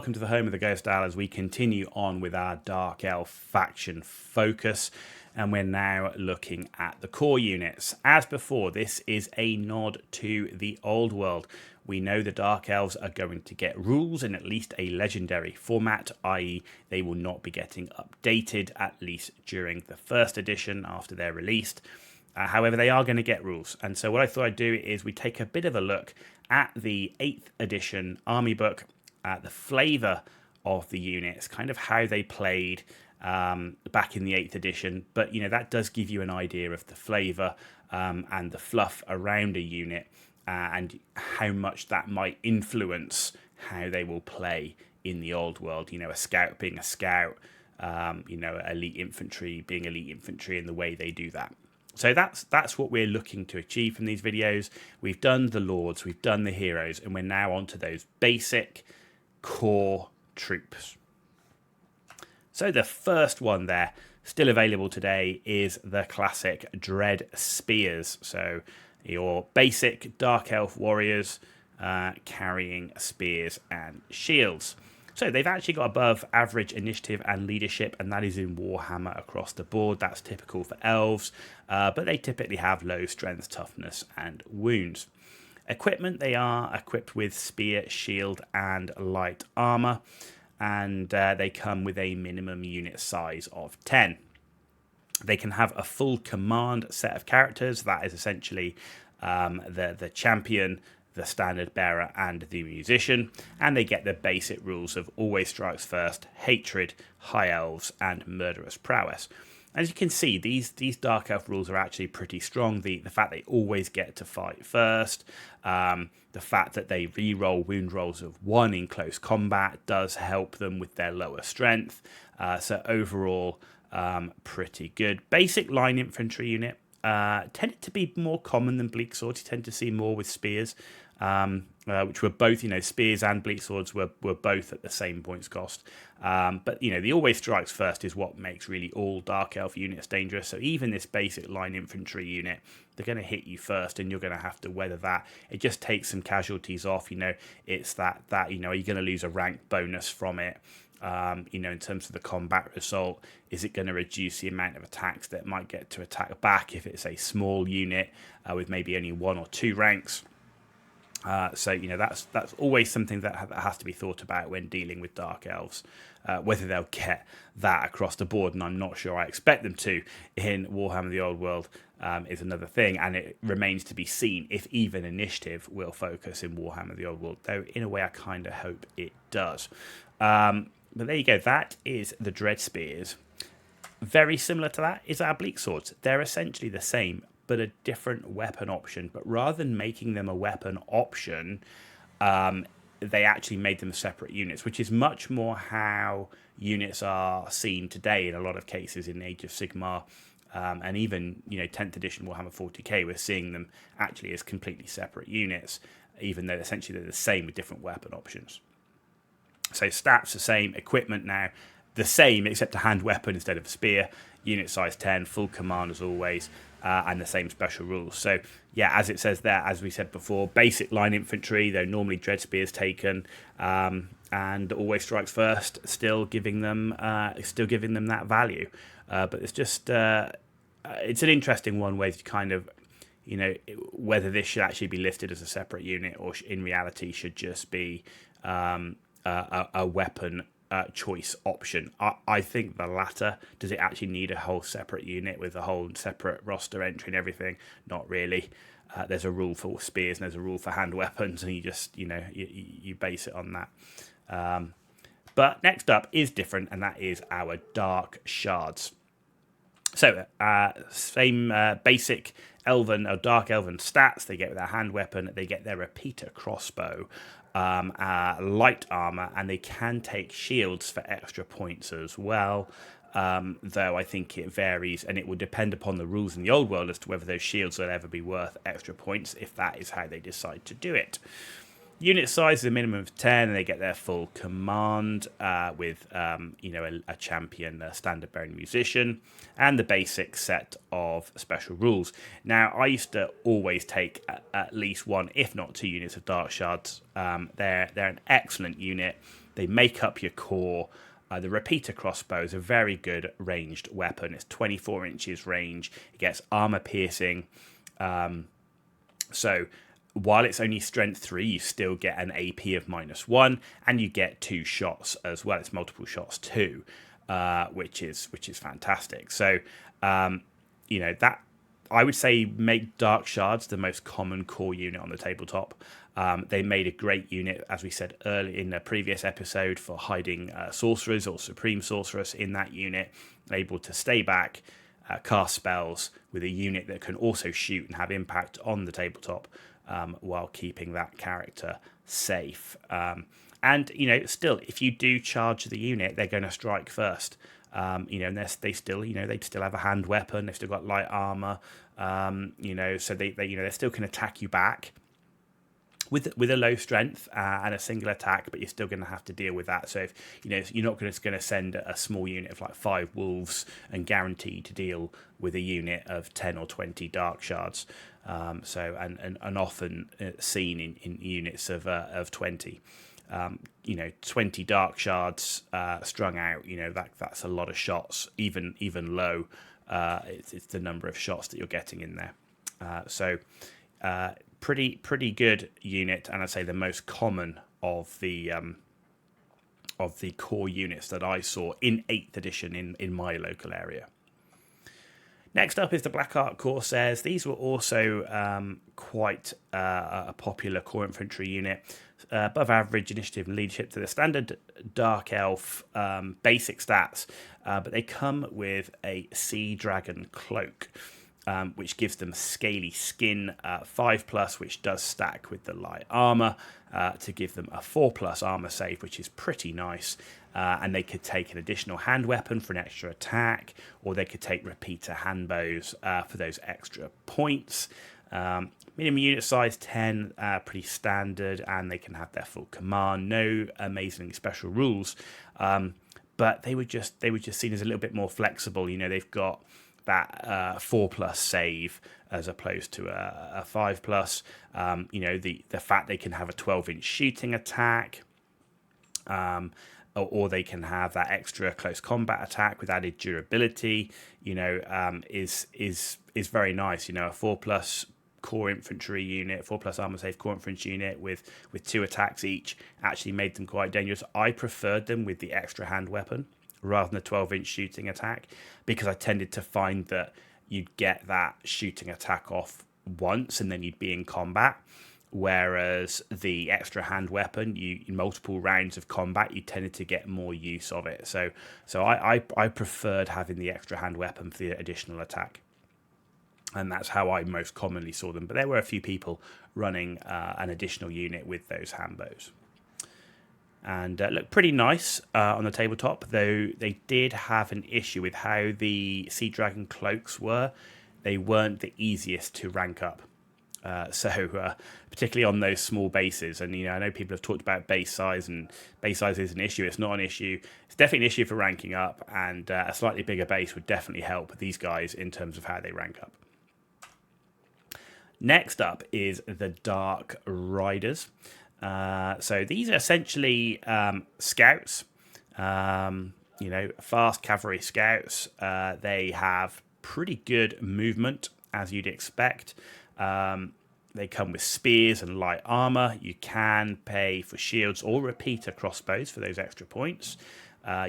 Welcome to the home of the Ghost Isle as we continue on with our Dark Elf faction focus, and we're now looking at the core units. As before, this is a nod to the old world. We know the Dark Elves are going to get rules in at least a legendary format, i.e. they will not be getting updated, at least during the first edition after they're released. However, they are going to get rules, and so what I thought I'd do is we take a bit of a look at the 8th edition army book, the flavour of the units, kind of how they played back in the 8th edition. But, you know, that does give you an idea of the flavour and the fluff around a unit and how much that might influence how they will play in the old world. You know, a scout being a scout, you know, elite infantry being elite infantry and the way they do that. So that's what we're looking to achieve from these videos. We've done the lords, we've done the heroes, and we're now on to those basic core troops. So the first one there, still available today, is the classic Dreadspears. So your basic Dark Elf warriors carrying spears and shields. So they've actually got above average initiative and leadership, and that is in Warhammer across the board. That's typical for elves, but they typically have low strength, toughness, and wounds. Equipment, they are equipped with spear, shield, and light armor, and they come with a minimum unit size of 10. They can have a full command set of characters. That is essentially the champion, the standard bearer, and the musician, and they get the basic rules of always strikes first, hatred, high elves, and murderous prowess. As you can see, these Dark Elf rules are actually pretty strong. The fact they always get to fight first, the fact that they re-roll wound rolls of 1 in close combat does help them with their lower strength. So overall, pretty good. Basic line infantry unit tended to be more common than Bleakswords. You tend to see more with spears, which were both, you know, spears and Bleakswords were both at the same points cost. But, you know, the always strikes first is what makes really all Dark Elf units dangerous. So even this basic line infantry unit, they're going to hit you first and you're going to have to weather that. It just takes some casualties off, you know. It's that you know, are you going to lose a rank bonus from it? You know, in terms of the combat result, is it going to reduce the amount of attacks that might get to attack back if it's a small unit with maybe only 1 or 2 ranks? So, you know, that's always something that has to be thought about when dealing with Dark Elves. Whether they'll get that across the board, and I'm not sure I expect them to in Warhammer The Old World, is another thing, and it remains to be seen if even initiative will focus in Warhammer The Old World, though in a way I kind of hope it does. But there you go, that is the Dreadspears. Very similar to that is our Bleakswords. They're essentially the same, but a different weapon option. But rather than making them a weapon option, they actually made them separate units, which is much more how units are seen today in a lot of cases in Age of Sigmar. And even, you know, 10th edition Warhammer 40k, we're seeing them actually as completely separate units, even though essentially they're the same with different weapon options. So stats the same, equipment now the same, except a hand weapon instead of a spear, unit size 10, full command as always, and the same special rules. So yeah, as it says there, as we said before, basic line infantry, though normally Dreadspears taken, and always strikes first, still giving them that value. But it's just it's an interesting one way to kind of, you know, whether this should actually be listed as a separate unit or in reality should just be a weapon choice option. I think the latter. Does it actually need a whole separate unit with a whole separate roster entry and everything? Not really. There's a rule for spears and there's a rule for hand weapons, and you just, you know, you base it on that. But next up is different, and that is our Darkshards. So same basic elven or dark elven stats. They get their hand weapon, they get their repeater crossbow, light armor, and they can take shields for extra points as well. Though I think it varies, and it will depend upon the rules in the old world as to whether those shields will ever be worth extra points, if that is how they decide to do it. Unit size is a minimum of 10, and they get their full command with you know, a champion, a standard bearing musician, and the basic set of special rules. Now, I used to always take at least 1, if not 2 units of Darkshards. They're an excellent unit. They make up your core. The repeater crossbow is a very good ranged weapon. It's 24 inches range. It gets armor piercing. So while it's only strength 3, you still get an AP of -1, and you get 2 shots as well. It's multiple shots too, which is fantastic. So that, I would say, make Darkshards the most common core unit on the tabletop. They made a great unit, as we said earlier in the previous episode, for hiding sorcerers or supreme sorceress in that unit, able to stay back, cast spells with a unit that can also shoot and have impact on the tabletop, while keeping that character safe. And still, if you do charge the unit, they're going to strike first. And they still have a hand weapon. They've still got light armor. So they still can attack you back with a low strength and a single attack, but you're still going to have to deal with that. So if you're not going to send a small unit of like 5 wolves and guarantee to deal with a unit of 10 or 20 Darkshards. And often seen in units of 20. 20 Darkshards strung out. That's a lot of shots, even low. It's the number of shots that you're getting in there. Pretty good unit, and I'd say the most common of the core units that I saw in 8th edition in my local area. Next up is the Ark Corsairs. These were also quite a popular core infantry unit, above average initiative and leadership to the standard Dark Elf basic stats, but they come with a Sea Dragon cloak, which gives them scaly skin 5+, which does stack with the light armor to give them a 4+ armor save, which is pretty nice. And they could take an additional hand weapon for an extra attack, or they could take repeater hand bows for those extra points. Minimum unit size 10, pretty standard, and they can have their full command. No amazingly special rules, but they were just seen as a little bit more flexible. They've got that 4+ save as opposed to a 5+. The fact they can have a 12-inch shooting attack, or they can have that extra close combat attack with added durability. Is very nice. A 4+ core infantry unit, 4+ armor save core infantry unit with 2 attacks each actually made them quite dangerous. I preferred them with the extra hand weapon rather than the 12-inch shooting attack, because I tended to find that you'd get that shooting attack off once and then you'd be in combat, whereas the extra hand weapon, in multiple rounds of combat, you tended to get more use of it. So I preferred having the extra hand weapon for the additional attack, and that's how I most commonly saw them. But there were a few people running an additional unit with those hand bows. And look pretty nice on the tabletop, though they did have an issue with how the Sea Dragon cloaks were. They weren't the easiest to rank up. Particularly on those small bases, and I know people have talked about base size, and base size is an issue. It's not an issue. It's definitely an issue for ranking up, and a slightly bigger base would definitely help these guys in terms of how they rank up. Next up is the Dark Riders. So these are essentially scouts, fast cavalry scouts. They have pretty good movement, as you'd expect. They come with spears and light armor. You can pay for shields or repeater crossbows for those extra points.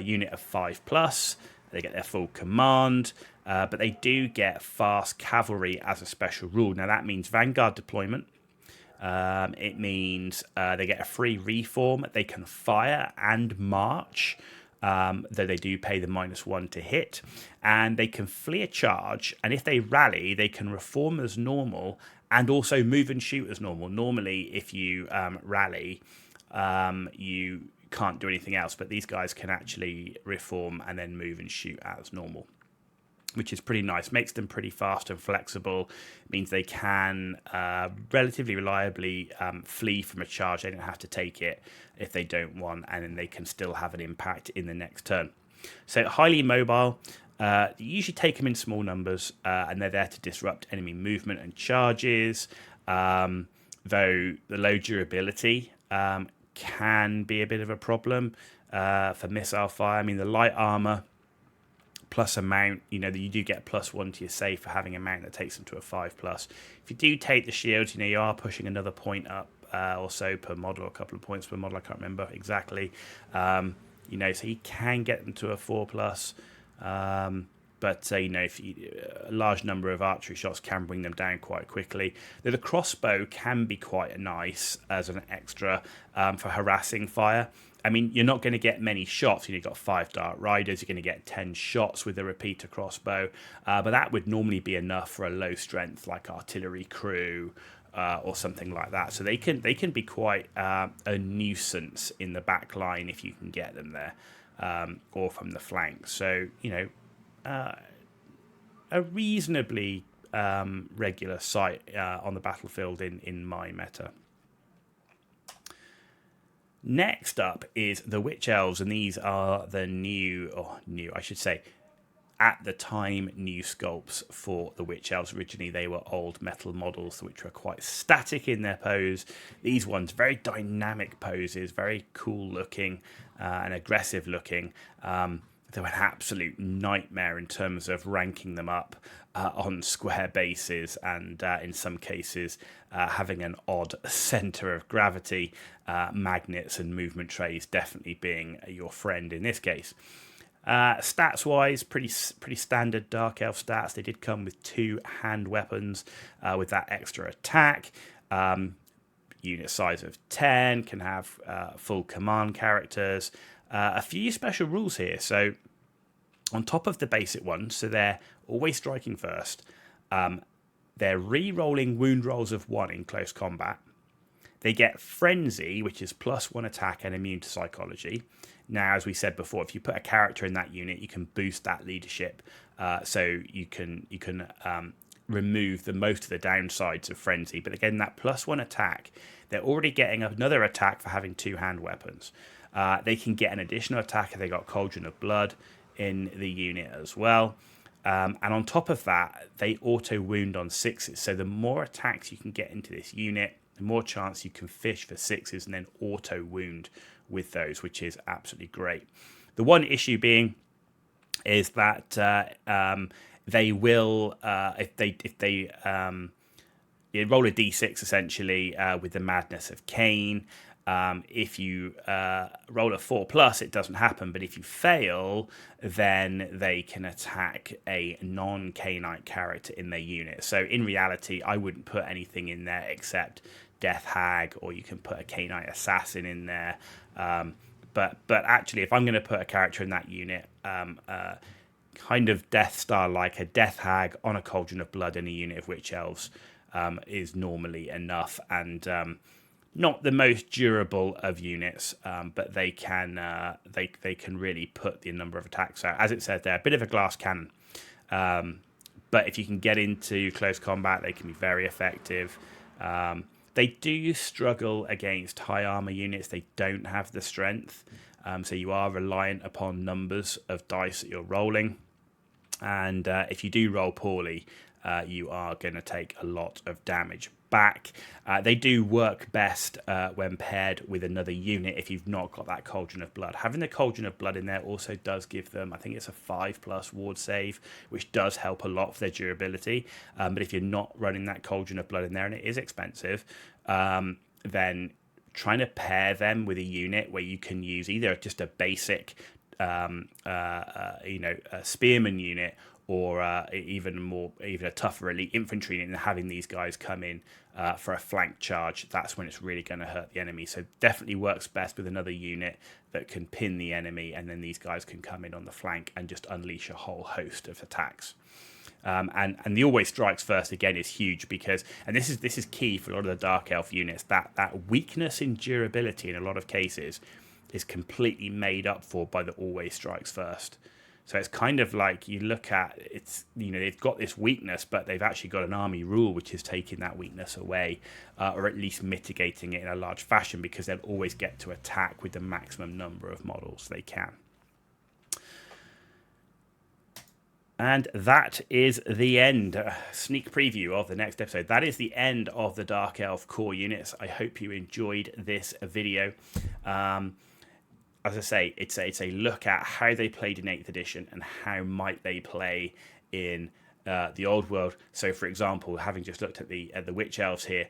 Unit of 5+. They get their full command, but they do get fast cavalry as a special rule. Now that means Vanguard deployment. It means they get a free reform. They can fire and march, though they do pay the -1 to hit. And they can flee a charge. And if they rally, they can reform as normal and also move and shoot as normal. Normally, if you rally, you can't do anything else. But these guys can actually reform and then move and shoot as normal, which is pretty nice. Makes them pretty fast and flexible. It means they can relatively reliably flee from a charge. They don't have to take it if they don't want, and then they can still have an impact in the next turn. So highly mobile. You usually take them in small numbers, and they're there to disrupt enemy movement and charges. Though the low durability can be a bit of a problem for missile fire. I mean, the light armor plus a mount, you do get +1 to your save for having a mount that takes them to a 5+. If you do take the shields, you are pushing another point up or so per model, a couple of points per model, I can't remember exactly. So you can get them to a 4+. But if a large number of archery shots can bring them down quite quickly. The crossbow can be quite nice as an extra for harassing fire. I mean, you're not going to get many shots. You've got 5 Dark Riders. You're going to get 10 shots with a repeater crossbow. But that would normally be enough for a low strength like artillery crew or something like that. So they can be quite a nuisance in the back line if you can get them there or from the flank. So, a reasonably regular sight on the battlefield in my meta. Next up is the Witch Elves, and these are the at the time, new sculpts for the Witch Elves. Originally, they were old metal models, which were quite static in their pose. These ones, very dynamic poses, very cool looking and aggressive looking. They're an absolute nightmare in terms of ranking them up on square bases, and in some cases having an odd center of gravity, magnets and movement trays definitely being your friend in this case. Stats wise, pretty standard Dark Elf stats. They did come with 2 hand weapons with that extra attack. Unit size of 10, can have full command characters. A few special rules here. So on top of the basic ones, so they're always striking first. They're re-rolling wound rolls of 1 in close combat. They get Frenzy, which is +1 attack and immune to psychology. Now, as we said before, if you put a character in that unit, you can boost that leadership. So you can remove most of the downsides of Frenzy. But again, that +1 attack, they're already getting another attack for having 2 hand weapons. They can get an additional attack if they got Cauldron of Blood in the unit as well. And on top of that, they auto wound on 6s. So the more attacks you can get into this unit, the more chance you can fish for 6s and then auto wound with those, which is absolutely great. The one issue being is that they will if they roll a d6 essentially with the Madness of Cain. If you roll a 4+, it doesn't happen, but if you fail, then they can attack a non-Cainite character in their unit. So in reality, I wouldn't put anything in there except Death Hag, or you can put a Cainite Assassin in there. But actually, if I'm going to put a character in that unit, kind of Death Star like a Death Hag on a Cauldron of Blood in a unit of Witch Elves is normally enough, and not the most durable of units, but they can really put the number of attacks out. As it says there, a bit of a glass cannon. But if you can get into close combat, they can be very effective. They do struggle against high armor units. They don't have the strength, so you are reliant upon numbers of dice that you're rolling. And if you do roll poorly, you are going to take a lot of damage back. They do work best when paired with another unit if you've not got that Cauldron of Blood. Having the Cauldron of Blood in there also does give them, I think it's a 5+ ward save, which does help a lot for their durability. But if you're not running that Cauldron of Blood in there, and it is expensive, then trying to pair them with a unit where you can use either just a basic a spearman unit, or even a tougher elite infantry unit, and having these guys come in for a flank charge, that's when it's really going to hurt the enemy. So definitely works best with another unit that can pin the enemy, and then these guys can come in on the flank and just unleash a whole host of attacks. And the always strikes first again is huge, because, and this is key for a lot of the Dark Elf units, that weakness in durability in a lot of cases is completely made up for by the always strikes first. So it's kind of like you look at it's, they've got this weakness, but they've actually got an army rule which is taking that weakness away, or at least mitigating it in a large fashion, because they'll always get to attack with the maximum number of models they can. And that is the end. Sneak preview of the next episode. That is the end of the Dark Elf core units. I hope you enjoyed this video. As I say, it's a look at how they played in 8th edition and how might they play in the Old World. So, for example, having just looked at the Witch Elves here,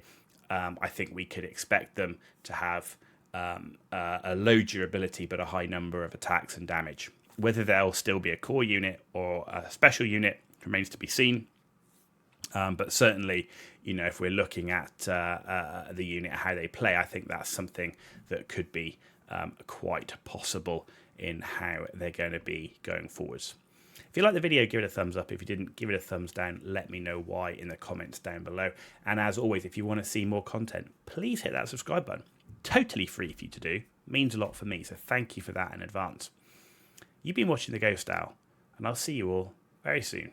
I think we could expect them to have a low durability but a high number of attacks and damage. Whether they'll still be a core unit or a special unit remains to be seen. But certainly, if we're looking at the unit, how they play, I think that's something that could be quite possible in how they're going to be going forwards. If you like the video, give it a thumbs up. If you didn't, give it a thumbs down. Let me know why in the comments down below. And as always, if you want to see more content, please hit that subscribe button. Totally free for you to do. Means a lot for me, so thank you for that in advance. You've been watching The Ghost Owl, and I'll see you all very soon.